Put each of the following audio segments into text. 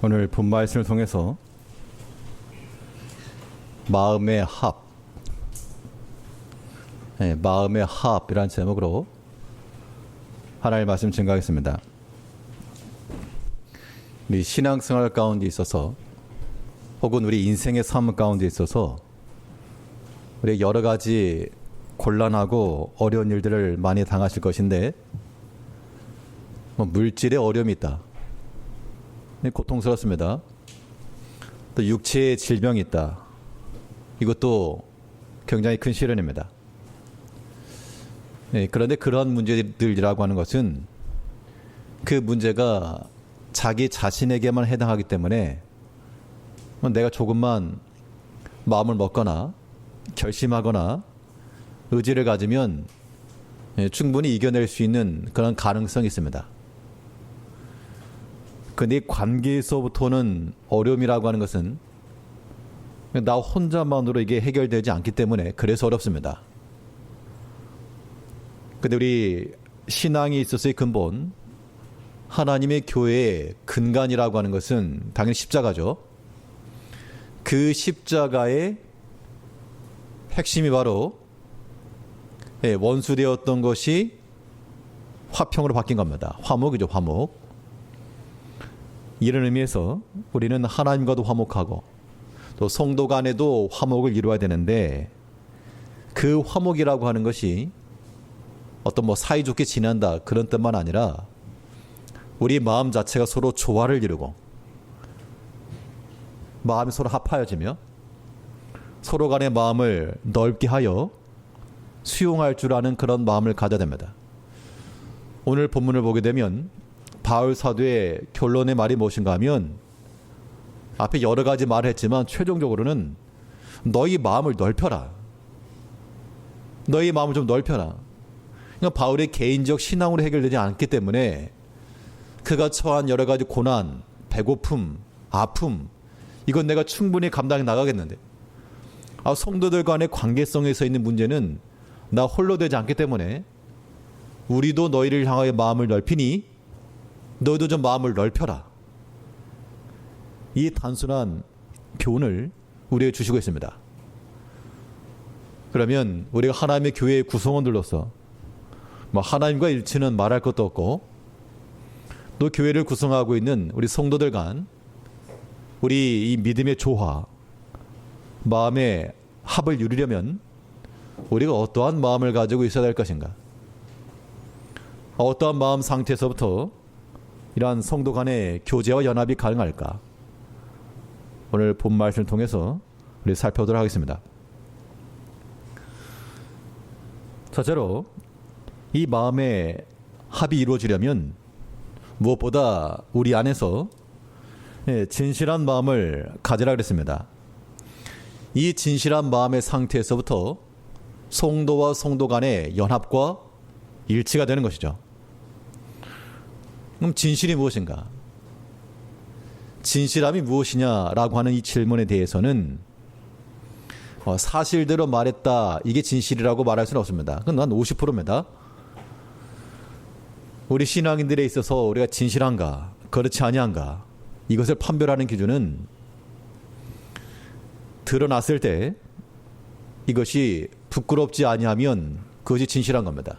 오늘 본 말씀을 통해서 마음의 합, 마음의 합이라는 제목으로 하나님의 말씀 증거하겠습니다. 우리 신앙생활 가운데 있어서 혹은 우리 인생의 삶 가운데 있어서 우리 여러 가지 곤란하고 어려운 일들을 많이 당하실 것인데 물질의 어려움이 있다. 고통스럽습니다. 또 육체의 질병이 있다. 이것도 굉장히 큰 시련입니다. 그런데 그런 문제들이라고 하는 것은 그 문제가 자기 자신에게만 해당하기 때문에 내가 조금만 마음을 먹거나 결심하거나 의지를 가지면 충분히 이겨낼 수 있는 그런 가능성이 있습니다. 근데 이 관계에서부터는 어려움이라고 하는 것은 나 혼자만으로 이게 해결되지 않기 때문에 그래서 어렵습니다. 근데 우리 신앙이 있어서의 근본, 하나님의 교회의 근간이라고 하는 것은 당연히 십자가죠. 그 십자가의 핵심이 바로 원수되었던 것이 화평으로 바뀐 겁니다. 화목이죠, 화목. 이런 의미에서 우리는 하나님과도 화목하고 또 성도 간에도 화목을 이루어야 되는데 그 화목이라고 하는 것이 어떤 사이좋게 지낸다 그런 뜻만 아니라 우리 마음 자체가 서로 조화를 이루고 마음이 서로 합하여지며 서로 간의 마음을 넓게 하여 수용할 줄 아는 그런 마음을 가져야 됩니다. 오늘 본문을 보게 되면 바울 사도의 결론의 말이 무엇인가 하면 앞에 여러 가지 말을 했지만 최종적으로는 너희 마음을 넓혀라. 너희 마음을 좀 넓혀라. 그러니까 바울의 개인적 신앙으로 해결되지 않기 때문에 그가 처한 여러 가지 고난, 배고픔, 아픔 이건 내가 충분히 감당해 나가겠는데 성도들 간의 관계성에서 있는 문제는 나 홀로 되지 않기 때문에 우리도 너희를 향하여 마음을 넓히니 너희도 좀 마음을 넓혀라. 이 단순한 교훈을 우리에게 주시고 있습니다. 그러면 우리가 하나님의 교회의 구성원들로서 하나님과 일치는 말할 것도 없고 또 교회를 구성하고 있는 우리 성도들 간 우리 이 믿음의 조화, 마음의 합을 이루려면 우리가 어떠한 마음을 가지고 있어야 될 것인가? 어떠한 마음 상태에서부터 이러한 성도 간의 교제와 연합이 가능할까? 오늘 본 말씀을 통해서 우리 살펴보도록 하겠습니다. 첫째로 이 마음의 합이 이루어지려면 무엇보다 우리 안에서 진실한 마음을 가지라 그랬습니다. 이 진실한 마음의 상태에서부터 성도와 성도 간의 연합과 일치가 되는 것이죠. 그럼 진실이 무엇인가? 진실함이 무엇이냐라고 하는 이 질문에 대해서는 사실대로 말했다 이게 진실이라고 말할 수는 없습니다. 그건 난 50%입니다. 우리 신앙인들에 있어서 우리가 진실한가 그렇지 아니한가 이것을 판별하는 기준은 드러났을 때 이것이 부끄럽지 아니하면 그것이 진실한 겁니다.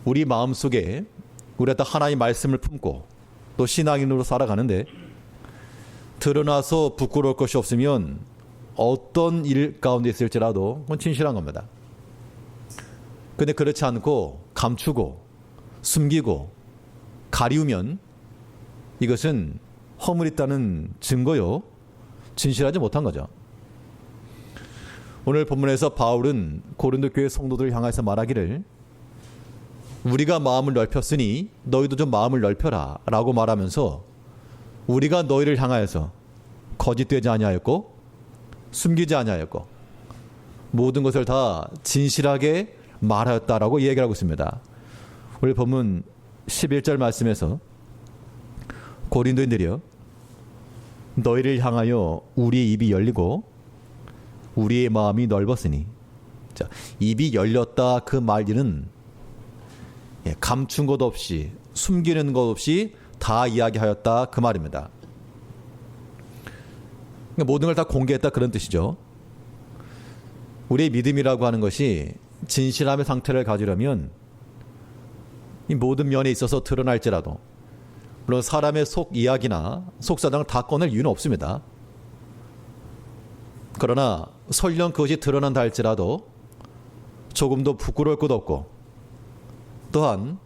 우리 마음속에 우리가 하나님의 말씀을 품고 또 신앙인으로 살아가는데 드러나서 부끄러울 것이 없으면 어떤 일 가운데 있을지라도 그건 진실한 겁니다. 근데 그렇지 않고 감추고 숨기고 가리우면 이것은 허물있다는 증거요 진실하지 못한 거죠. 오늘 본문에서 바울은 고린도 교회 성도들을 향해서 말하기를 우리가 마음을 넓혔으니 너희도 좀 마음을 넓혀라 라고 말하면서 우리가 너희를 향하여서 거짓되지 아니하였고 숨기지 아니하였고 모든 것을 다 진실하게 말하였다라고 얘기를 하고 있습니다. 우리 본문 11절 말씀에서 고린도인들이여 너희를 향하여 우리의 입이 열리고 우리의 마음이 넓었으니 자, 입이 열렸다 그 말들은 감춘 것 없이 숨기는 것 없이 다 이야기하였다 그 말입니다. 그러니까 모든 걸 다 공개했다 그런 뜻이죠. 우리의 믿음이라고 하는 것이 진실함의 상태를 가지려면 이 모든 면에 있어서 드러날지라도, 물론 사람의 속 이야기나 속사정을 다 꺼낼 이유는 없습니다. 그러나 설령 그것이 드러난다 할지라도 조금도 부끄러울 것도 없고, 또한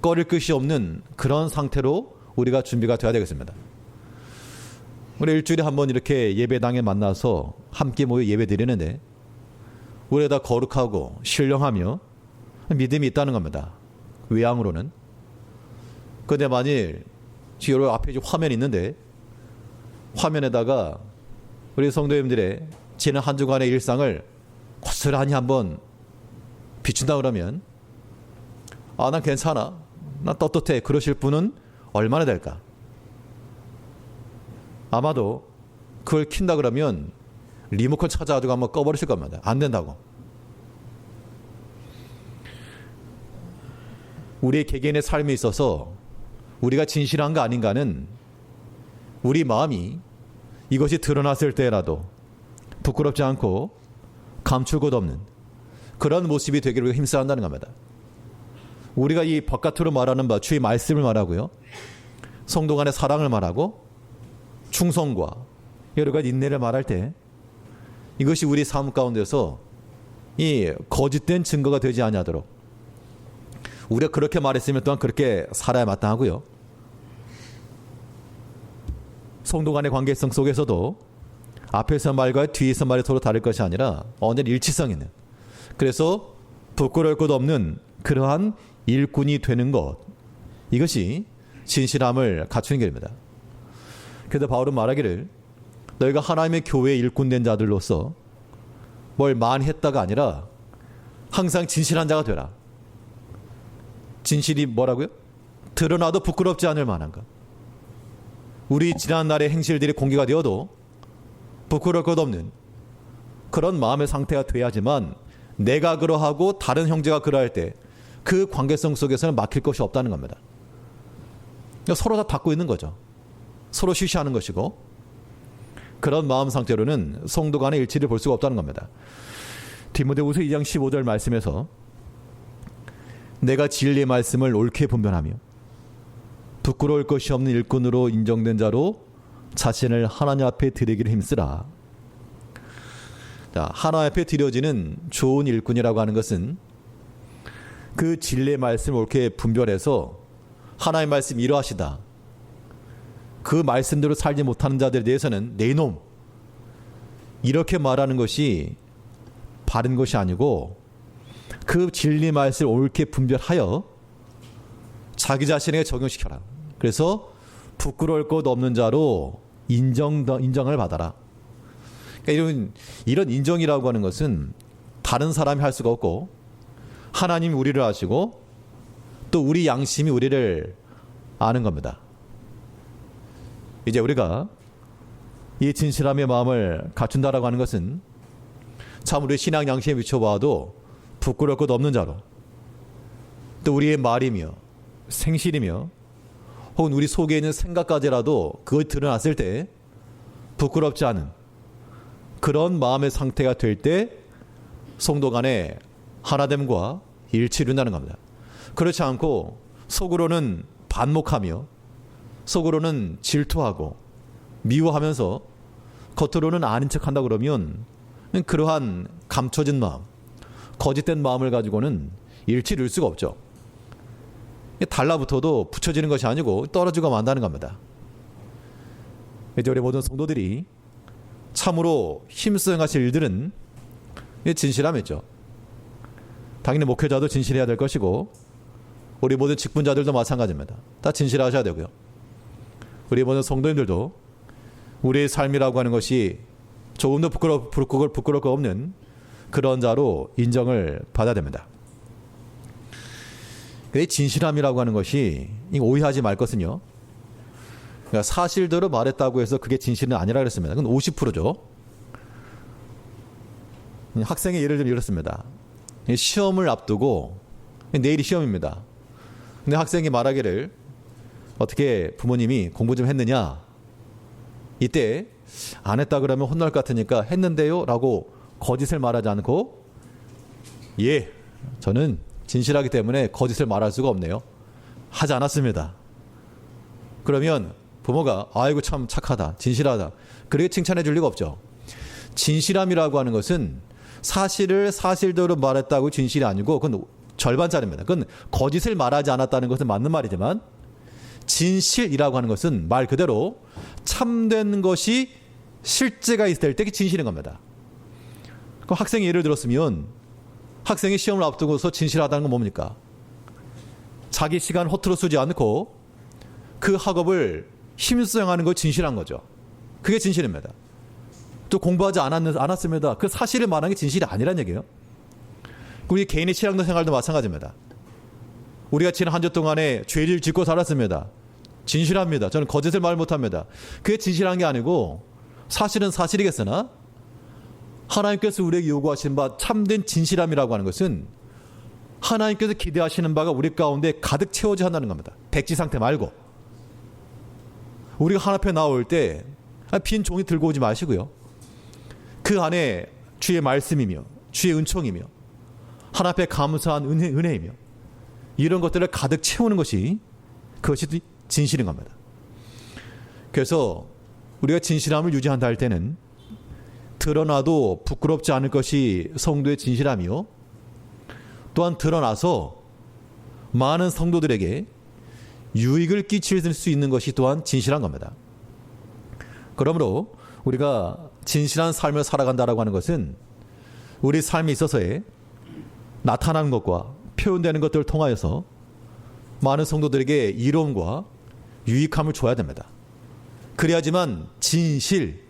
꺼릴 것이 없는 그런 상태로 우리가 준비가 되어야 되겠습니다. 우리 일주일에 한 번 이렇게 예배당에 만나서 함께 모여 예배 드리는데 우리가 다 거룩하고 신령하며 믿음이 있다는 겁니다. 외양으로는. 그런데 만일 여러분 앞에 화면이 있는데 화면에다가 우리 성도님들의 지난 한 주간의 일상을 고스란히 한번 비춘다 그러면 난 괜찮아, 난 떳떳해, 그러실 분은 얼마나 될까? 아마도 그걸 킨다 그러면 리모컨 찾아가지고 한번 꺼버리실 겁니다. 안 된다고. 우리의 개개인의 삶에 있어서 우리가 진실한가 아닌가는 우리 마음이 이것이 드러났을 때라도 부끄럽지 않고 감출 것 없는 그런 모습이 되기를 힘써야 한다는 겁니다. 우리가 이 바깥으로 말하는 바 주의 말씀을 말하고요, 성도 간의 사랑을 말하고 충성과 여러 가지 인내를 말할 때 이것이 우리 삶 가운데서 이 거짓된 증거가 되지 아니하도록 우리가 그렇게 말했으면 또한 그렇게 살아야 마땅하고요. 성도 간의 관계성 속에서도 앞에서 말과 뒤에서 말이 서로 다를 것이 아니라 언제나 일치성 있는, 그래서 부끄러울 것 없는 그러한 일꾼이 되는 것, 이것이 진실함을 갖추는 길입니다. 그래서 바울은 말하기를 너희가 하나님의 교회의 일꾼된 자들로서 뭘 많이 했다가 아니라 항상 진실한 자가 되라. 진실이 뭐라고요? 드러나도 부끄럽지 않을 만한 것. 우리 지난날의 행실들이 공개가 되어도 부끄러울 것 없는 그런 마음의 상태가 돼야지만 내가 그러하고 다른 형제가 그러할 때 그 관계성 속에서는 막힐 것이 없다는 겁니다. 서로 다 닫고 있는 거죠. 서로 쉬쉬하는 것이고, 그런 마음 상태로는 성도 간의 일치를 볼 수가 없다는 겁니다. 디모데후서 2장 15절 말씀에서 내가 진리의 말씀을 옳게 분별하며 부끄러울 것이 없는 일꾼으로 인정된 자로 자신을 하나님 앞에 드리기를 힘쓰라. 자, 하나님 앞에 드려지는 좋은 일꾼이라고 하는 것은 그 진리의 말씀을 옳게 분별해서 하나님의 말씀 이러하시다, 그 말씀대로 살지 못하는 자들에 대해서는 내 놈, 이렇게 말하는 것이 바른 것이 아니고 그 진리 말씀을 옳게 분별하여 자기 자신에게 적용시켜라. 그래서 부끄러울 것 없는 자로 인정을 받아라. 그러니까 이런 인정이라고 하는 것은 다른 사람이 할 수가 없고 하나님이 우리를 아시고 또 우리 양심이 우리를 아는 겁니다. 이제 우리가 이 진실함의 마음을 갖춘다라고 하는 것은 참 우리 신앙 양심에 비춰봐도 부끄러울 것 없는 자로, 또 우리의 말이며 생실이며 혹은 우리 속에 있는 생각까지라도 그것이 드러났을 때 부끄럽지 않은 그런 마음의 상태가 될 때 성도 간의 하나됨과 일치를 이룬다는 겁니다. 그렇지 않고 속으로는 반목하며 속으로는 질투하고 미워하면서 겉으로는 아닌 척한다 그러면 그러한 감춰진 마음, 거짓된 마음을 가지고는 일치를 이룰 수가 없죠. 달라붙어도 붙여지는 것이 아니고 떨어지고 만다는 겁니다. 이제 우리 모든 성도들이 참으로 힘써 행하실 일들은 진실함이죠. 당연히 목회자도 진실해야 될 것이고 우리 모든 직분자들도 마찬가지입니다. 다 진실하셔야 되고요. 우리 모든 성도님들도 우리의 삶이라고 하는 것이 조금도 부끄러울 거 없는 그런 자로 인정을 받아야 됩니다. 진실함이라고 하는 것이 오해하지 말 것은요, 그러니까 사실대로 말했다고 해서 그게 진실은 아니라 그랬습니다. 그건 50%죠. 학생의 예를 들면 이렇습니다. 시험을 앞두고 내일이 시험입니다. 근데 학생이 말하기를 어떻게 부모님이 공부 좀 했느냐? 이때 안 했다 그러면 혼날 것 같으니까 했는데요? 라고 거짓을 말하지 않고 예, 저는 진실하기 때문에 거짓을 말할 수가 없네요. 하지 않았습니다. 그러면 부모가 아이고 참 착하다, 진실하다. 그렇게 칭찬해 줄 리가 없죠. 진실함이라고 하는 것은 사실을 사실대로 말했다고 진실이 아니고 그건 절반짜리입니다. 그건 거짓을 말하지 않았다는 것은 맞는 말이지만 진실이라고 하는 것은 말 그대로 참된 것이 실제가 있을 때 진실인 겁니다. 그럼 학생이 예를 들었으면 학생이 시험을 앞두고서 진실하다는 건 뭡니까? 자기 시간 허투루 쓰지 않고 그 학업을 힘써 행하는 걸 진실한 거죠. 그게 진실입니다. 또 공부하지 않았습니다. 그 사실을 말하는 게 진실이 아니란 얘기예요. 우리 개인의 신앙도 생활도 마찬가지입니다. 우리가 지난 한 주 동안에 죄를 짓고 살았습니다. 진실합니다. 저는 거짓을 말 못합니다. 그게 진실한 게 아니고 사실은 사실이겠으나 하나님께서 우리에게 요구하신 바 참된 진실함이라고 하는 것은 하나님께서 기대하시는 바가 우리 가운데 가득 채워져 한다는 겁니다. 백지 상태 말고. 우리가 하나님 앞에 나올 때 빈 종이 들고 오지 마시고요. 그 안에 주의 말씀이며 주의 은총이며 하나님 앞에 감사한 은혜이며 이런 것들을 가득 채우는 것이 그것이 진실인 겁니다. 그래서 우리가 진실함을 유지한다 할 때는 드러나도 부끄럽지 않을 것이 성도의 진실함이요. 또한 드러나서 많은 성도들에게 유익을 끼칠 수 있는 것이 또한 진실한 겁니다. 그러므로 우리가 진실한 삶을 살아간다라고 하는 것은 우리 삶에 있어서의 나타나는 것과 표현되는 것들을 통하여서 많은 성도들에게 이로움과 유익함을 줘야 됩니다. 그래야지만 진실,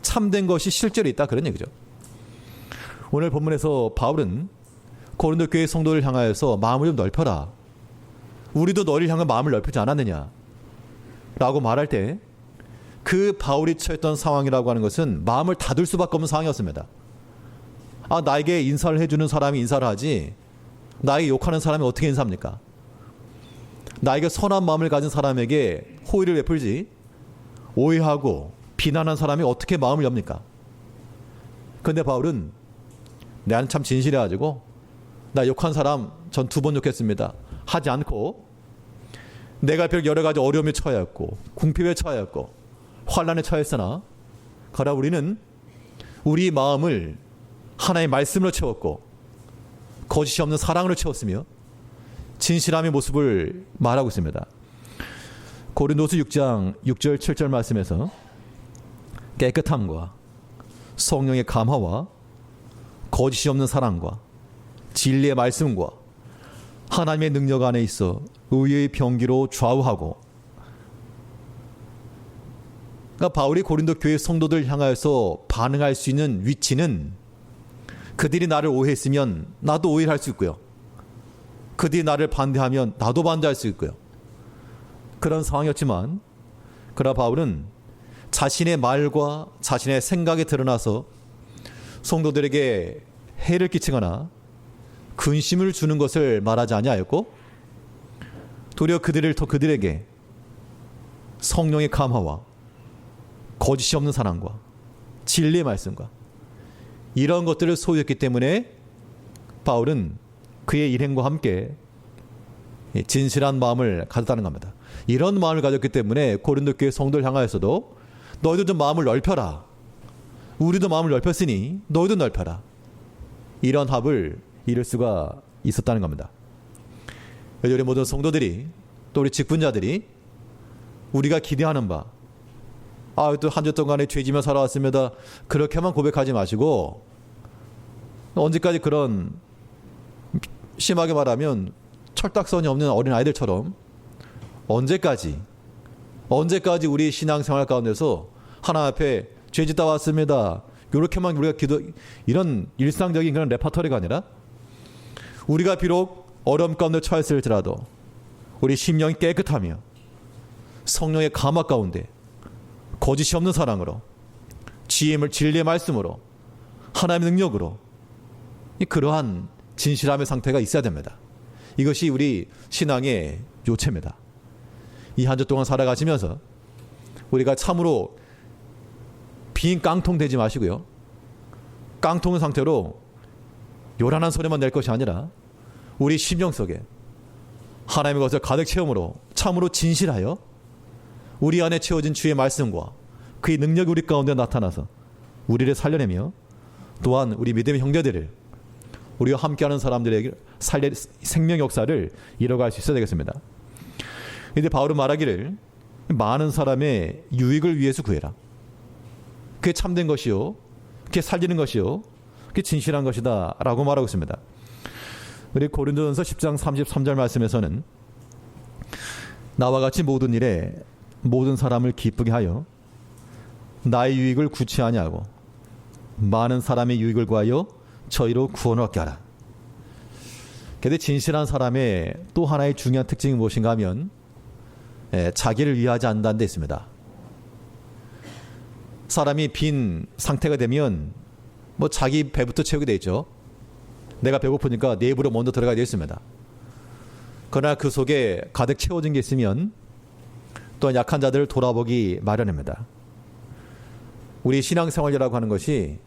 참된 것이 실제로 있다 그런 얘기죠. 오늘 본문에서 바울은 고린도 교회 성도를 향하여서 마음을 좀 넓혀라. 우리도 너를 향해 마음을 넓히지 않았느냐 라고 말할 때 그 바울이 처했던 상황이라고 하는 것은 마음을 닫을 수밖에 없는 상황이었습니다. 나에게 인사를 해주는 사람이 인사를 하지 나에게 욕하는 사람이 어떻게 인사합니까? 나에게 선한 마음을 가진 사람에게 호의를 베풀지 오해하고 비난한 사람이 어떻게 마음을 엽니까? 그런데 바울은 나는 참 진실해가지고 나 욕한 사람 전 2번 욕했습니다. 하지 않고 내가 별 여러 가지 어려움에 처하였고 궁핍에 처하였고 환난에 처했으나 그러나 우리는 우리 마음을 하나의 말씀으로 채웠고 거짓이 없는 사랑으로 채웠으며 진실함의 모습을 말하고 있습니다. 고린도서 6장 6절 7절 말씀에서 깨끗함과 성령의 감화와 거짓이 없는 사랑과 진리의 말씀과 하나님의 능력 안에 있어 의의 병기로 좌우하고 그러니까 바울이 고린도 교회 성도들 향하여서 반응할 수 있는 위치는 그들이 나를 오해했으면 나도 오해를 할 수 있고요. 그들이 나를 반대하면 나도 반대할 수 있고요. 그런 상황이었지만 그러나 바울은 자신의 말과 자신의 생각에 드러나서 성도들에게 해를 끼치거나 근심을 주는 것을 말하지 아니하였고 도리어 그들에게 성령의 감화와 거짓이 없는 사랑과 진리의 말씀과 이런 것들을 소유했기 때문에 바울은 그의 일행과 함께 진실한 마음을 가졌다는 겁니다. 이런 마음을 가졌기 때문에 고린도 교회 성도를 향하여서도 너희도 좀 마음을 넓혀라. 우리도 마음을 넓혔으니 너희도 넓혀라. 이런 합을 이룰 수가 있었다는 겁니다. 우리 모든 성도들이 또 우리 직분자들이 우리가 기대하는 바 또 한 주 동안에 죄지며 살아왔습니다. 그렇게만 고백하지 마시고 언제까지 그런 심하게 말하면 철딱선이 없는 어린아이들처럼 언제까지 우리 신앙생활 가운데서 하나님 앞에 죄짓다 왔습니다. 이렇게만 우리가 이런 일상적인 그런 레퍼토리가 아니라 우리가 비록 어려움 가운데 처했을지라도 우리 심령이 깨끗하며 성령의 감화 가운데 거짓이 없는 사랑으로 진리의 말씀으로 하나님의 능력으로 그러한 진실함의 상태가 있어야 됩니다. 이것이 우리 신앙의 요체입니다. 이 한 주 동안 살아가시면서 우리가 참으로 빈 깡통 되지 마시고요. 깡통 상태로 요란한 소리만 낼 것이 아니라 우리 심령 속에 하나님의 것을 가득 채움으로 참으로 진실하여 우리 안에 채워진 주의 말씀과 그의 능력이 우리 가운데 나타나서 우리를 살려내며 또한 우리 믿음의 형제들을 우리와 함께하는 사람들에게 생명 역사를 이뤄갈 수 있어야 되겠습니다. 이제 바울은 말하기를 많은 사람의 유익을 위해서 구해라. 그게 참된 것이요, 그게 살리는 것이요, 그게 진실한 것이다 라고 말하고 있습니다. 우리 고린도전서 10장 33절 말씀에서는 나와 같이 모든 일에 모든 사람을 기쁘게 하여 나의 유익을 구취하냐 하고 많은 사람의 유익을 구하여 저희로 구원을 얻게 하라. 그런데 진실한 사람의 또 하나의 중요한 특징이 무엇인가 하면 자기를 위하지 않는다는 데 있습니다. 사람이 빈 상태가 되면 뭐 자기 배부터 채우게 돼 있죠. 내가 배고프니까 내 입으로 먼저 들어가게 되어 있습니다. 그러나 그 속에 가득 채워진 게 있으면 또한 약한 자들을 돌아보기 마련입니다. 우리 신앙생활이라고 하는 것이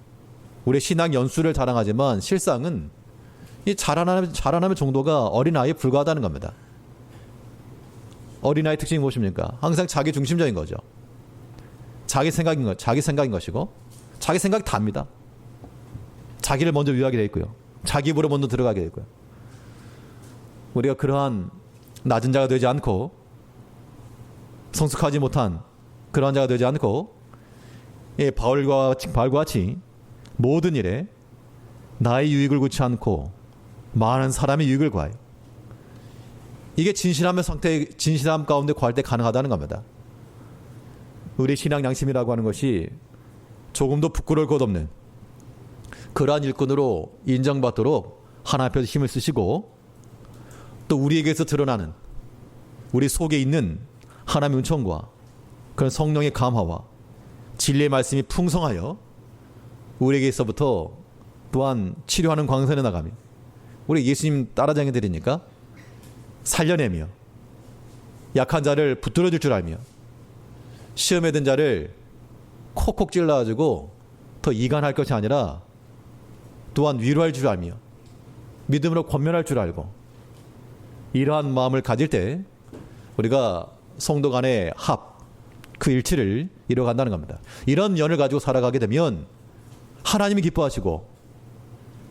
우리 신앙 연수를 자랑하지만 실상은 이 자라남의 정도가 어린아이에 불과하다는 겁니다. 어린아이 특징이 무엇입니까? 항상 자기 중심적인 거죠. 자기 생각인 것이고 자기 생각이 답니다. 자기를 먼저 위하게 되어 있고요. 자기 입으로 먼저 들어가게 되어 있고요. 우리가 그러한 낮은 자가 되지 않고 성숙하지 못한 그러한 자가 되지 않고 바울과 같이 모든 일에 나의 유익을 구치 않고 많은 사람의 유익을 구하여 이게 진실함 가운데 구할 때 가능하다는 겁니다. 우리 신앙 양심이라고 하는 것이 조금도 부끄러울 것 없는 그러한 일꾼으로 인정받도록 하나님 앞에서 힘을 쓰시고 또 우리에게서 드러나는 우리 속에 있는 하나님의 은총과 그런 성령의 감화와 진리의 말씀이 풍성하여 우리에게서부터 또한 치료하는 광선에 나가며 우리 예수님 따라쟁이 되리니까 살려내며 약한 자를 붙들어줄 줄 알며 시험에 든 자를 콕콕 찔러가지고 더 이간할 것이 아니라 또한 위로할 줄 알며 믿음으로 권면할 줄 알고 이러한 마음을 가질 때 우리가 성도 간의 그 일치를 이뤄간다는 겁니다. 이런 연을 가지고 살아가게 되면 하나님이 기뻐하시고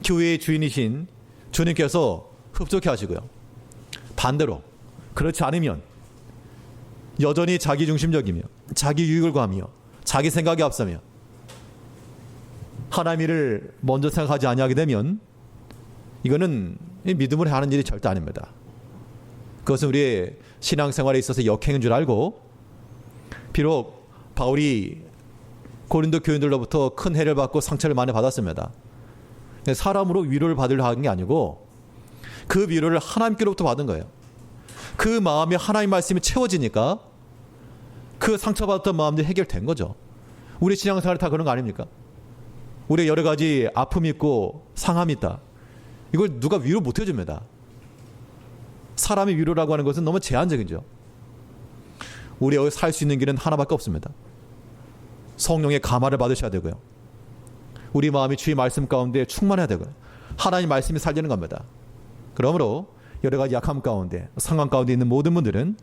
교회의 주인이신 주님께서 흡족해 하시고요. 반대로 그렇지 않으면 여전히 자기중심적이며 자기 유익을 구하며 자기 생각에 앞서며 하나님 일을 먼저 생각하지 아니하게 되면 이거는 믿음으로 하는 일이 절대 아닙니다. 그것은 우리의 신앙생활에 있어서 역행인 줄 알고 비록 바울이 고린도 교인들로부터 큰 해를 받고 상처를 많이 받았습니다. 사람으로 위로를 받으려 하는 게 아니고 그 위로를 하나님께로부터 받은 거예요. 그 마음이 하나님 말씀이 채워지니까 그 상처받았던 마음들이 해결된 거죠. 우리 신앙생활이 다 그런 거 아닙니까? 우리 여러 가지 아픔이 있고 상함이 있다. 이걸 누가 위로 못 해줍니다. 사람의 위로라고 하는 것은 너무 제한적이죠. 우리 여기 살 수 있는 길은 하나밖에 없습니다. 성령의 감화를 받으셔야 되고요. 우리 마음이 주의 말씀 가운데 충만해야 되고요. 하나님 말씀이 살리는 겁니다. 그러므로 여러 가지 약함 가운데 상황 가운데 있는 모든 분들은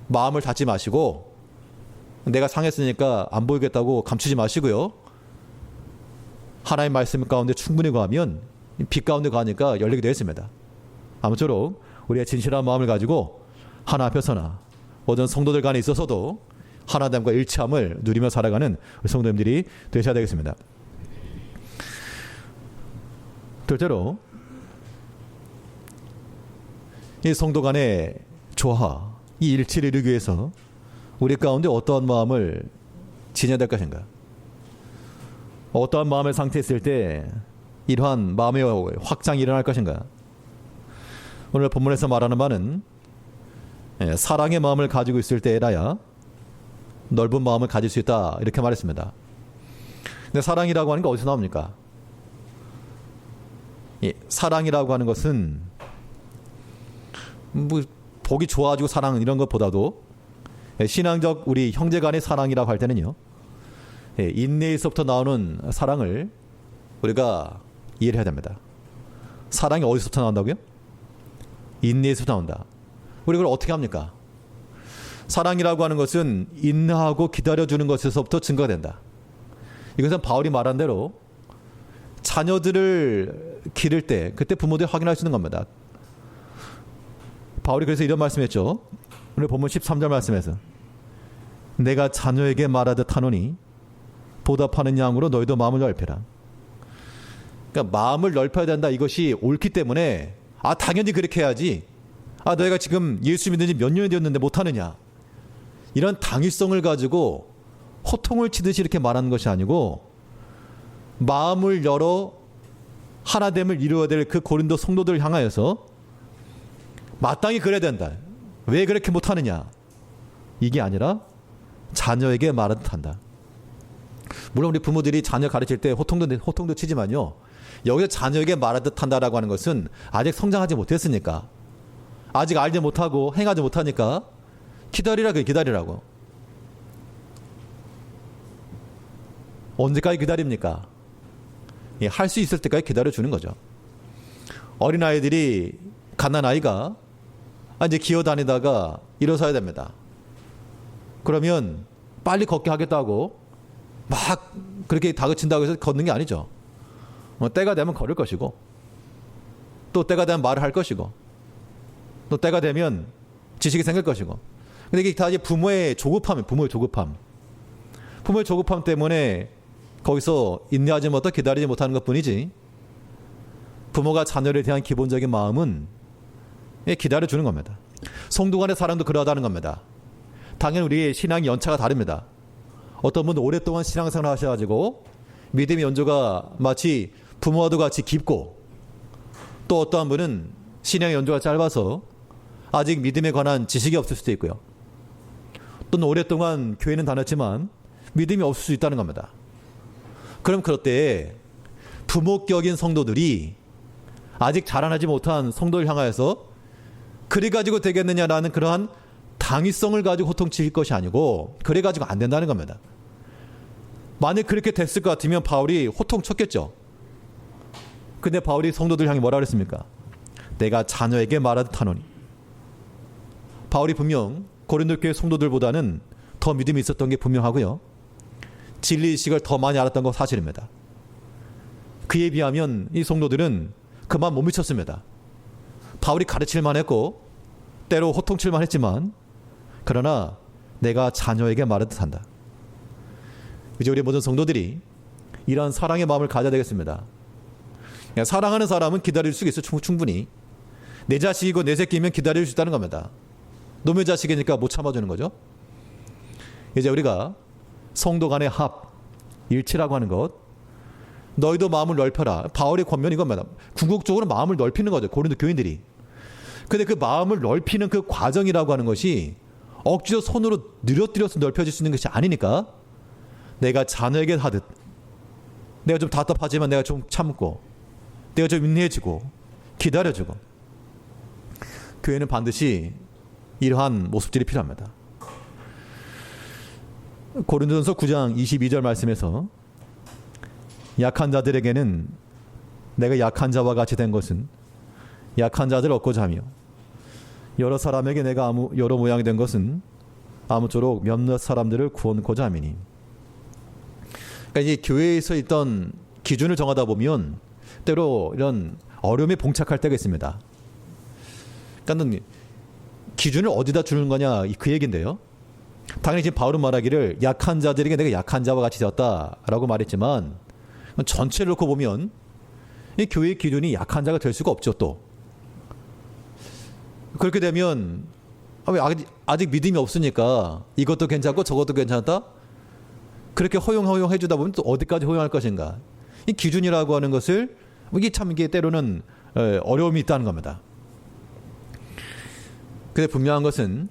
마음을 닫지 마시고 내가 상했으니까 안 보이겠다고 감추지 마시고요. 하나님 말씀 가운데 충분히 거하면 빛 가운데 가니까 열리게 되어 있습니다. 아무쪼록 우리의 진실한 마음을 가지고 하나 앞에서나 모든 성도들 간에 있어서도 하나님과 일치함을 누리며 살아가는 성도님들이 되셔야 되겠습니다. 둘째로 이 성도 간의 조화, 이 일치를 이루기 위해서 우리 가운데 어떠한 마음을 지녀야 될 것인가? 어떠한 마음의 상태에 있을 때 이러한 마음의 확장이 일어날 것인가? 오늘 본문에서 말하는 바는 사랑의 마음을 가지고 있을 때라야 넓은 마음을 가질 수 있다 이렇게 말했습니다. 근데 사랑이라고 하는 게 어디서 나옵니까? 사랑이라고 하는 것은 뭐 보기 좋아가지고 사랑 이런 것보다도 신앙적 우리 형제 간의 사랑이라고 할 때는요, 인내에서부터 나오는 사랑을 우리가 이해를 해야 됩니다. 사랑이 어디서부터 나온다고요? 인내에서부터 나온다. 우리 그걸 어떻게 합니까? 사랑이라고 하는 것은 인내하고 기다려주는 것에서부터 증거가 된다. 이것은 바울이 말한 대로 자녀들을 기를 때 그때 부모들이 확인할 수 있는 겁니다. 바울이 그래서 이런 말씀했죠. 오늘 본문 13절 말씀에서 내가 자녀에게 말하듯 하노니 보답하는 양으로 너희도 마음을 넓혀라. 그러니까 마음을 넓혀야 된다. 이것이 옳기 때문에 당연히 그렇게 해야지. 너희가 지금 예수 믿은 지 몇 년이 되었는데 못하느냐. 이런 당위성을 가지고 호통을 치듯이 이렇게 말하는 것이 아니고 마음을 열어 하나됨을 이루어야 될 그 고린도 성도들을 향하여서 마땅히 그래야 된다. 왜 그렇게 못하느냐. 이게 아니라 자녀에게 말하듯 한다. 물론 우리 부모들이 자녀 가르칠 때 호통도 치지만요. 여기서 자녀에게 말하듯 한다라고 하는 것은 아직 성장하지 못했으니까, 아직 알지 못하고 행하지 못하니까 기다리라고. 언제까지 기다립니까? 할 수 있을 때까지 기다려주는 거죠. 어린아이들이, 갓난아이가 이제 기어다니다가 일어서야 됩니다. 그러면 빨리 걷게 하겠다고 막 그렇게 다그친다고 해서 걷는 게 아니죠. 때가 되면 걸을 것이고, 또 때가 되면 말을 할 것이고, 또 때가 되면 지식이 생길 것이고. 근데 이게 다 이제 부모의 조급함. 부모의 조급함 때문에 거기서 인내하지 못하고 기다리지 못하는 것 뿐이지, 부모가 자녀를 대한 기본적인 마음은 기다려주는 겁니다. 성도 간의 사랑도 그러하다는 겁니다. 당연히 우리의 신앙의 연차가 다릅니다. 어떤 분은 오랫동안 신앙생활 하셔가지고 믿음의 연조가 마치 부모와도 같이 깊고, 또 어떠한 분은 신앙의 연조가 짧아서 아직 믿음에 관한 지식이 없을 수도 있고요. 또는 오랫동안 교회는 다녔지만 믿음이 없을 수 있다는 겁니다. 그럼 그럴 때 부모격인 성도들이 아직 자라나지 못한 성도를 향하여서 그래 가지고 되겠느냐라는 그러한 당위성을 가지고 호통칠 것이 아니고, 그래 가지고 안 된다는 겁니다. 만약 그렇게 됐을 것 같으면 바울이 호통쳤겠죠. 근데 바울이 성도들 향해 뭐라 그랬습니까? 내가 자녀에게 말하듯 하노니. 바울이 분명 고린도 교회 성도들보다는 더 믿음이 있었던 게 분명하고요. 진리의식을 더 많이 알았던 거 사실입니다. 그에 비하면 이 성도들은 그만 못 미쳤습니다. 바울이 가르칠만 했고 때로 호통칠만 했지만, 그러나 내가 자녀에게 말하듯 한다. 이제 우리 모든 성도들이 이러한 사랑의 마음을 가져야 되겠습니다. 사랑하는 사람은 기다릴 수 있어. 충분히. 내 자식이고 내 새끼면 기다릴 수 있다는 겁니다. 놈의 자식이니까 못 참아주는 거죠. 이제 우리가 성도 간의 합, 일치라고 하는 것, 너희도 마음을 넓혀라. 바울의 권면이 이겁니다. 궁극적으로 마음을 넓히는 거죠, 고린도 교인들이. 근데 그 마음을 넓히는 그 과정이라고 하는 것이 억지로 손으로 늘어뜨려서 넓혀질 수 있는 것이 아니니까, 내가 자녀에게 하듯, 내가 좀 답답하지만 내가 좀 참고, 내가 좀 인내해주고 기다려주고, 교회는 반드시 이러한 모습들이 필요합니다. 고린도전서 9장 22절 말씀에서 약한 자들에게는 내가 약한 자와 같이 된 것은 약한 자들을 얻고자 하며, 여러 사람에게 내가 여러 모양이 된 것은 아무쪼록 몇몇 사람들을 구원고자 함이니. 그러니까 이제 교회에서 있던 기준을 정하다 보면 때로 이런 어려움에 봉착할 때가 있습니다. 그러니까 기준을 어디다 주는 거냐, 그 얘기인데요. 당연히 지금 바울은 말하기를 약한 자들에게 내가 약한 자와 같이 되었다라고 말했지만, 전체를 놓고 보면 이 교회의 기준이 약한 자가 될 수가 없죠. 또 그렇게 되면 아직 믿음이 없으니까 이것도 괜찮고 저것도 괜찮다, 그렇게 허용해 주다 보면 또 어디까지 허용할 것인가. 이 기준이라고 하는 것을 이게 때로는 어려움이 있다는 겁니다. 근데 분명한 것은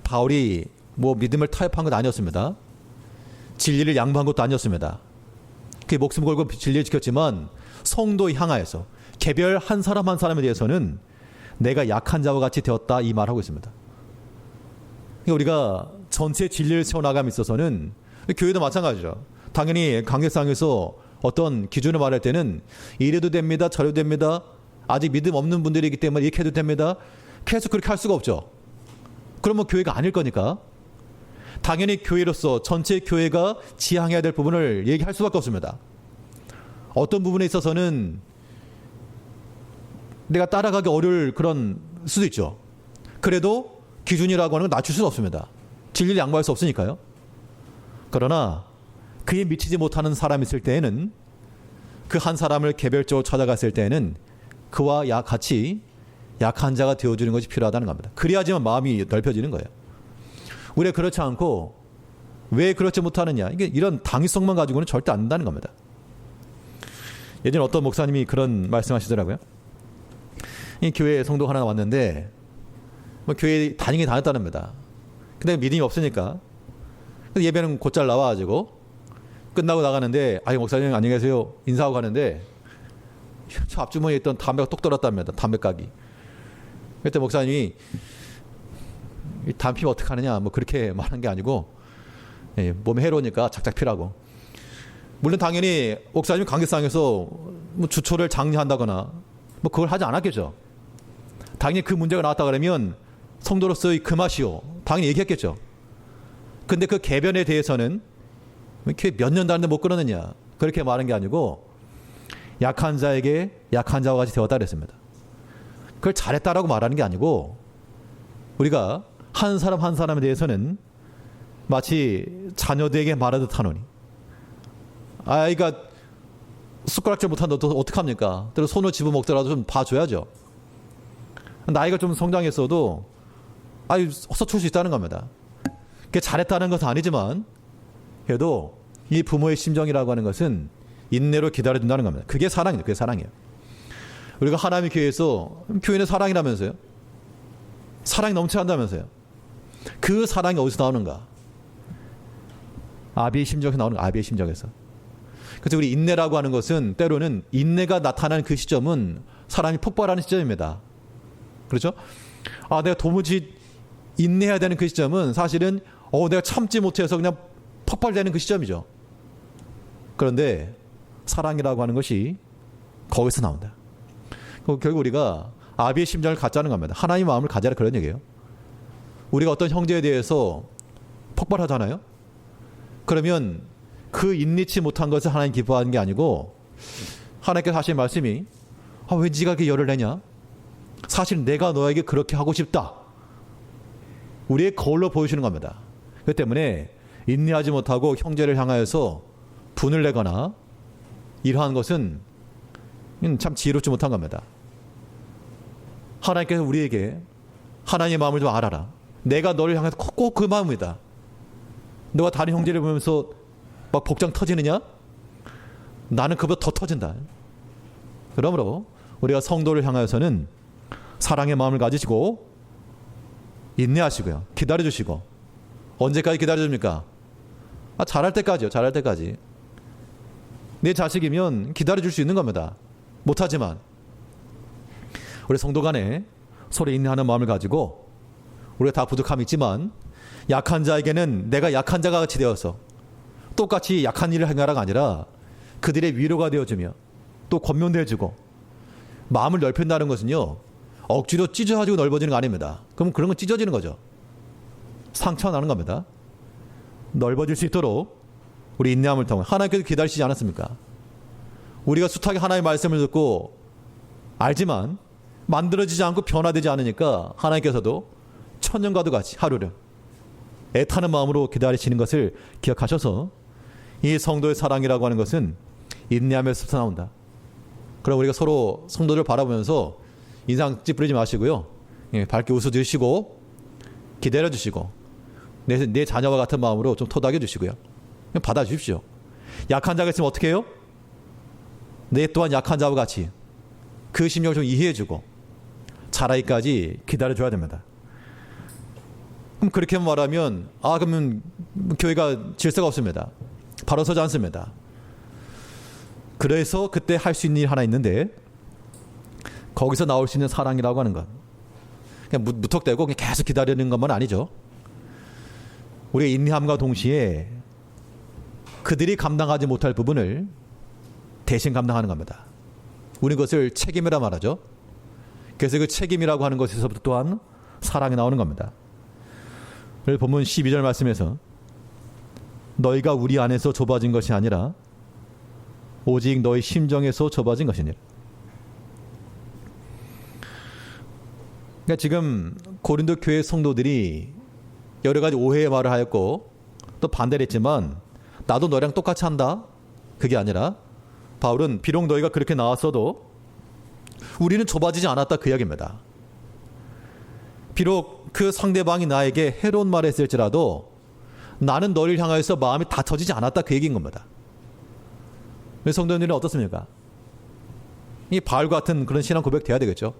바울이 믿음을 타협한 건 아니었습니다. 진리를 양보한 것도 아니었습니다. 그게 목숨 걸고 진리를 지켰지만, 성도에 향하여서 개별 한 사람 한 사람에 대해서는 내가 약한 자와 같이 되었다, 이 말하고 있습니다. 그러니까 우리가 전체 진리를 세워나감에 있어서는 교회도 마찬가지죠. 당연히 강대상에서 어떤 기준을 말할 때는 이래도 됩니다, 저래도 됩니다, 아직 믿음 없는 분들이기 때문에 이렇게 해도 됩니다, 계속 그렇게 할 수가 없죠. 그러면 교회가 아닐 거니까 당연히 교회로서 전체 교회가 지향해야 될 부분을 얘기할 수밖에 없습니다. 어떤 부분에 있어서는 내가 따라가기 어려울 그런 수도 있죠. 그래도 기준이라고 하는 건 낮출 수는 없습니다. 진리를 양보할 수 없으니까요. 그러나 그에 미치지 못하는 사람이 있을 때에는, 그 한 사람을 개별적으로 찾아갔을 때에는 그와 같이 약한 자가 되어주는 것이 필요하다는 겁니다. 그래야지만 마음이 넓혀지는 거예요. 우리가 그렇지 않고 왜 그렇지 못하느냐, 이게 이런 당위성만 가지고는 절대 안 된다는 겁니다. 예전에 어떤 목사님이 그런 말씀하시더라고요. 이 교회에 성도 하나 왔는데 뭐 교회 다니긴 다녔다는겁니다. 근데 믿음이 없으니까 예배는 곧잘 나와가지고 끝나고 나가는데, 아이 목사님 안녕히 계세요 인사하고 가는데 저 앞주머니에 있던 담배가 똑 떨어졌답니다. 담배가기. 그때 목사님이 이 담배 피면 어떡하느냐 뭐 그렇게 말한 게 아니고, 몸에 해로우니까 작작 피라고. 물론 당연히 목사님이 관계상에서 뭐 주초를 장려한다거나 뭐 그걸 하지 않았겠죠. 당연히 그 문제가 나왔다 그러면 성도로서의 그 맛이요 당연히 얘기했겠죠. 근데 그 개변에 대해서는 이렇게 몇 년 다는데 못 끊었느냐 그렇게 말한 게 아니고, 약한 자에게 약한 자와 같이 되었다 그랬습니다. 그걸 잘했다라고 말하는 게 아니고, 우리가 한 사람 한 사람에 대해서는 마치 자녀들에게 말하듯 하노니, 아이가 숟가락질 못한다 또 어떡합니까? 또 손을 집어먹더라도 좀 봐줘야죠. 나이가 좀 성장했어도 서툴 수 있다는 겁니다. 그게 잘했다는 것은 아니지만 그래도 이 부모의 심정이라고 하는 것은 인내로 기다려준다는 겁니다. 그게 사랑이에요. 그게 사랑이에요. 우리가 하나님의 교회에서 교회는 사랑이라면서요. 사랑이 넘쳐야 한다면서요. 그 사랑이 어디서 나오는가? 아비의 심정에서 나오는 거야. 아비의 심정에서. 그래서 우리 인내라고 하는 것은 때로는 인내가 나타나는 그 시점은 사람이 폭발하는 시점입니다. 그렇죠? 내가 도무지 인내해야 되는 그 시점은 사실은 내가 참지 못해서 그냥 폭발되는 그 시점이죠. 그런데 사랑이라고 하는 것이 거기서 나온다. 결국 우리가 아비의 심정을 갖자는 겁니다. 하나님의 마음을 가져라 그런 얘기예요. 우리가 어떤 형제에 대해서 폭발하잖아요. 그러면 그 인내치 못한 것을 하나님 기뻐하는 게 아니고, 하나님께서 하신 말씀이 왜 네가 그렇게 열을 내냐? 사실 내가 너에게 그렇게 하고 싶다. 우리의 거울로 보여주는 겁니다. 그렇기 때문에 인내하지 못하고 형제를 향하여서 분을 내거나 이러한 것은 참 지혜롭지 못한 겁니다. 하나님께서 우리에게 하나님의 마음을 좀 알아라. 내가 너를 향해서 꼭 그 마음이다. 너가 다른 형제를 보면서 막 복장 터지느냐? 나는 그보다 더 터진다. 그러므로 우리가 성도를 향하여서는 사랑의 마음을 가지시고 인내하시고요. 기다려주시고. 언제까지 기다려줍니까? 잘할 때까지요. 잘할 때까지. 내 자식이면 기다려줄 수 있는 겁니다. 못하지만 우리 성도 간에 서로 인내하는 마음을 가지고, 우리가 다 부족함이 있지만 약한 자에게는 내가 약한 자가 같이 되어서 똑같이 약한 일을 행하라가 아니라 그들의 위로가 되어주며 또 권면되어주고, 마음을 넓힌다는 것은요 억지로 찢어가지고 넓어지는 거 아닙니다. 그럼 그런 건 찢어지는 거죠. 상처가 나는 겁니다. 넓어질 수 있도록 우리 인내함을 통해 하나님께서 기다리시지 않았습니까? 우리가 숱하게 하나님의 말씀을 듣고 알지만 만들어지지 않고 변화되지 않으니까 하나님께서도 천년과도 같이 하루를 애타는 마음으로 기다리시는 것을 기억하셔서, 이 성도의 사랑이라고 하는 것은 인내함에서 나온다. 그럼 우리가 서로 성도를 바라보면서 인상 찌푸리지 마시고요. 밝게 웃어주시고 기다려주시고 내 자녀와 같은 마음으로 좀 토닥여주시고요. 받아주십시오. 약한 자가 있으면 어떻게 해요? 내 또한 약한 자와 같이 그 심령을 좀 이해해주고 자라기까지 기다려줘야 됩니다. 그럼 그렇게 말하면 그러면 교회가 질서가 없습니다. 바로 서지 않습니다. 그래서 그때 할 수 있는 일 하나 있는데, 거기서 나올 수 있는 사랑이라고 하는 것, 그냥 무턱대고 그냥 계속 기다리는 것만 아니죠. 우리가 인내함과 동시에 그들이 감당하지 못할 부분을 대신 감당하는 겁니다. 우리는 그것을 책임이라 말하죠. 그래서 그 책임이라고 하는 것에서부터 또한 사랑이 나오는 겁니다. 오늘 본문 12절 말씀에서 너희가 우리 안에서 좁아진 것이 아니라 오직 너희 심정에서 좁아진 것이니라. 그러니까 지금 고린도 교회 성도들이 여러 가지 오해의 말을 하였고 또 반대를 했지만 나도 너랑 똑같이 한다. 그게 아니라 바울은 비록 너희가 그렇게 나왔어도 우리는 좁아지지 않았다 그 이야기입니다. 비록 그 상대방이 나에게 해로운 말을 했을지라도 나는 너를 향하여서 마음이 다쳐지지 않았다 그 얘기인 겁니다. 성도님들은 어떻습니까? 이 바울 같은 그런 신앙 고백 돼야 되겠죠.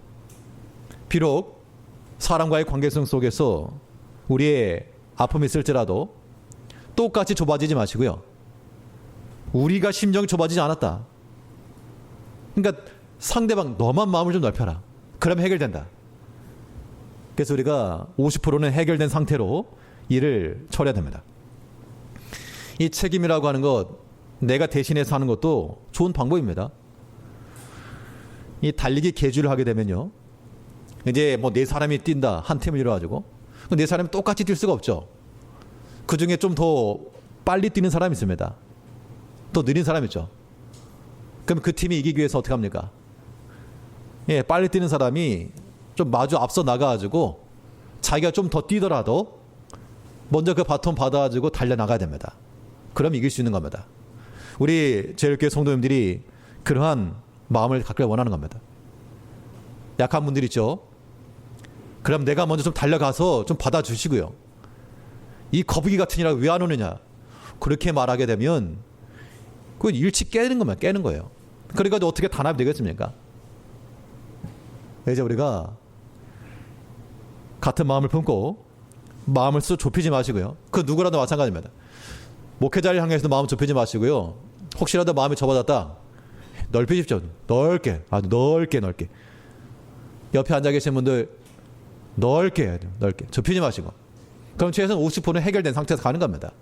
비록 사람과의 관계성 속에서 우리의 아픔이 있을지라도 똑같이 좁아지지 마시고요. 우리가 심정이 좁아지지 않았다. 그러니까 상대방 너만 마음을 좀 넓혀라. 그러면 해결된다. 그래서 우리가 50%는 해결된 상태로 일을 처리해야 됩니다. 이 책임이라고 하는 것 내가 대신해서 하는 것도 좋은 방법입니다. 이 달리기 계주를 하게 되면요. 이제 뭐 네 사람이 뛴다. 한 팀을 이뤄가지고. 네 사람이 똑같이 뛸 수가 없죠. 그 중에 좀 더 빨리 뛰는 사람이 있습니다. 또 느린 사람이 있죠. 그럼 그 팀이 이기기 위해서 어떻게 합니까? 예, 빨리 뛰는 사람이 좀 마주 앞서 나가가지고 자기가 좀 더 뛰더라도 먼저 그 바톤 받아가지고 달려나가야 됩니다. 그럼 이길 수 있는 겁니다. 우리 제일교회 성도님들이 그러한 마음을 갖길 원하는 겁니다. 약한 분들 있죠. 그럼 내가 먼저 좀 달려가서 좀 받아주시고요. 이 거북이 같은 이라고 왜 안 오느냐. 그렇게 말하게 되면 그 일찍 깨는 것만 깨는 거예요. 그러니까 어떻게 단합이 되겠습니까? 이제 우리가 같은 마음을 품고 마음을 쑥 좁히지 마시고요. 그 누구라도 마찬가지입니다. 목회자를 향해서도 마음 좁히지 마시고요. 혹시라도 마음이 좁아졌다. 넓히십시오. 넓게. 아주 넓게. 옆에 앉아 계신 분들 넓게 해야 돼요. 넓게. 좁히지 마시고. 그럼 최소한 50%는 해결된 상태에서 가는 겁니다.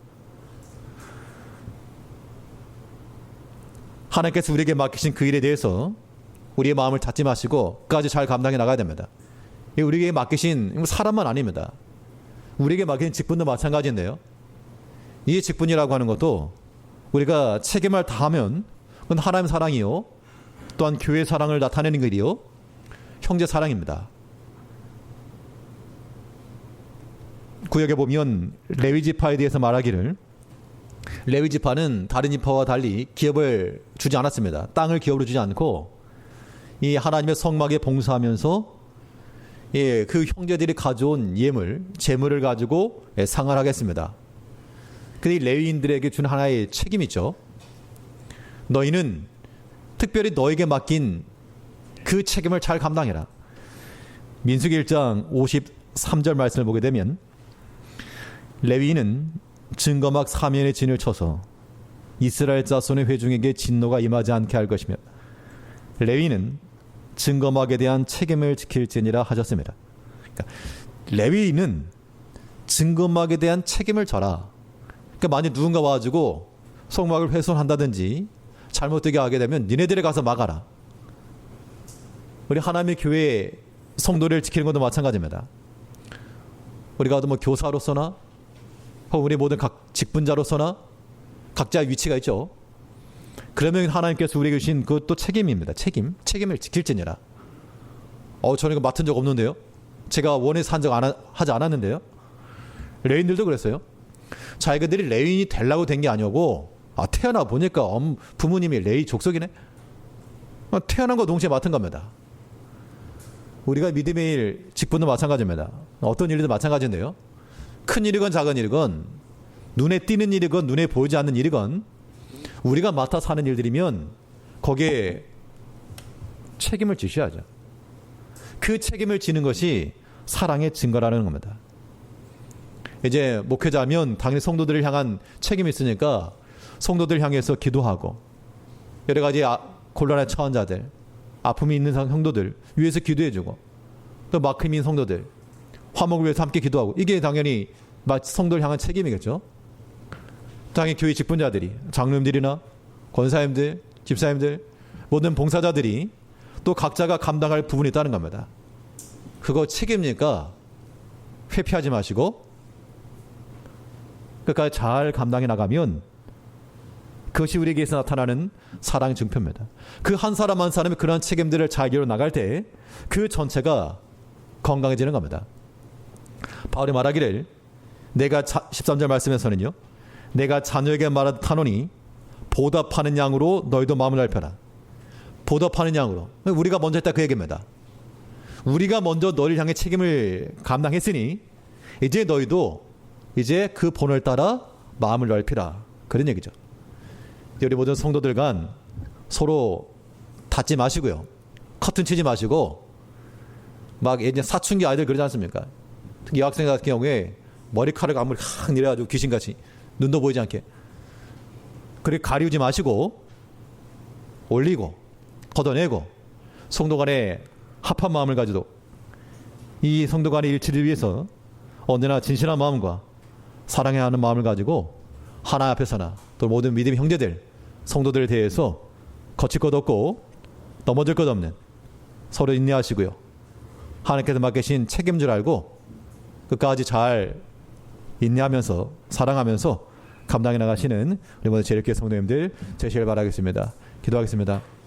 하나님께서 우리에게 맡기신 그 일에 대해서 우리의 마음을 닫지 마시고 끝까지 잘 감당해 나가야 됩니다. 우리에게 맡기신 사람만 아닙니다. 우리에게 맡긴 직분도 마찬가지인데요. 이 직분이라고 하는 것도 우리가 책임을 다하면 그건 하나님의 사랑이요. 또한 교회의 사랑을 나타내는 일이요. 형제 사랑입니다. 구역에 보면 레위 지파에 대해서 말하기를 레위 지파는 다른 지파와 달리 기업을 주지 않았습니다. 땅을 기업으로 주지 않고 이 하나님의 성막에 봉사하면서 그 형제들이 가져온 예물, 재물을 가지고 상을 하겠습니다. 근데 레위인들에게 준 하나의 책임이 있죠. 너희는 특별히 너에게 맡긴 그 책임을 잘 감당해라. 민수기 1장 53절 말씀을 보게 되면 레위인은 증거막 사면에 진을 쳐서 이스라엘 자손의 회중에게 진노가 임하지 않게 할 것이며 레위인은 증거막에 대한 책임을 지킬지니라 하셨습니다. 그러니까 레위인은 증거막에 대한 책임을 져라. 그러니까 만약 누군가 와가지고 성막을 훼손한다든지 잘못되게 하게 되면 니네들이 가서 막아라. 우리 하나님의 교회 성도를 지키는 것도 마찬가지입니다. 우리가 뭐 교사로서나 혹은 우리 모든 각 직분자로서나 각자의 위치가 있죠. 그러면 하나님께서 우리에게 주신 그것도 책임입니다. 책임을 지킬지니라. 저는 이거 맡은 적 없는데요. 제가 원해서 하지 않았는데요. 레위인들도 그랬어요. 자기들이 레위인이 되려고 된 게 아니고 태어나 보니까 부모님이 레위 족속이네. 태어난 거 동시에 맡은 겁니다. 우리가 믿음의 일, 직분도 마찬가지입니다. 어떤 일이든 마찬가지인데요. 큰 일이건 작은 일이건 눈에 띄는 일이건 눈에 보이지 않는 일이건 우리가 맡아서 하는 일들이면 거기에 책임을 지셔야죠. 그 책임을 지는 것이 사랑의 증거라는 겁니다. 이제 목회자면 당연히 성도들을 향한 책임이 있으니까 성도들 향해서 기도하고 여러 가지 곤란에 처한 자들, 아픔이 있는 성도들 위해서 기도해주고 또 막힘인 성도들 화목을 위해서 함께 기도하고 이게 당연히 성도를 향한 책임이겠죠. 당연히 교회 직분자들이, 장로님들이나 권사님들, 집사님들, 모든 봉사자들이 또 각자가 감당할 부분이 있다는 겁니다. 그거 책임이니까 회피하지 마시고 끝까지 잘 감당해 나가면 그것이 우리에게서 나타나는 사랑의 증표입니다. 그 한 사람 한 사람이 그런 책임들을 잘 이뤄 나갈 때 그 전체가 건강해지는 겁니다. 바울이 말하기를 내가 13절 말씀에서는요. 내가 자녀에게 말하노니 보답하는 양으로 너희도 마음을 넓혀라. 보답하는 양으로. 우리가 먼저 했다 그 얘기입니다. 우리가 먼저 너희를 향해 책임을 감당했으니 이제 너희도 이제 그 본을 따라 마음을 넓히라. 그런 얘기죠. 우리 모든 성도들 간 서로 닫지 마시고요. 커튼 치지 마시고 막 예전 사춘기 아이들 그러지 않습니까? 특히 여학생 같은 경우에 머리카락 앞머리 확 내려가지고 귀신같이 눈도 보이지 않게 그렇게 가리우지 마시고 올리고 걷어내고 성도 간에 합한 마음을 가지고 이 성도 간의 일치를 위해서 언제나 진실한 마음과 사랑해야 하는 마음을 가지고 하나 앞에서나 또 모든 믿음의 형제들 성도들에 대해서 거칠 것 없고 넘어질 것 없는 서로 인내하시고요. 하나님께서 맡기신 책임 줄 알고 끝까지 잘 인내하면서 사랑하면서 감당해 나가시는 우리 모든 제일교회 성도님들 되시길 바라겠습니다. 기도하겠습니다.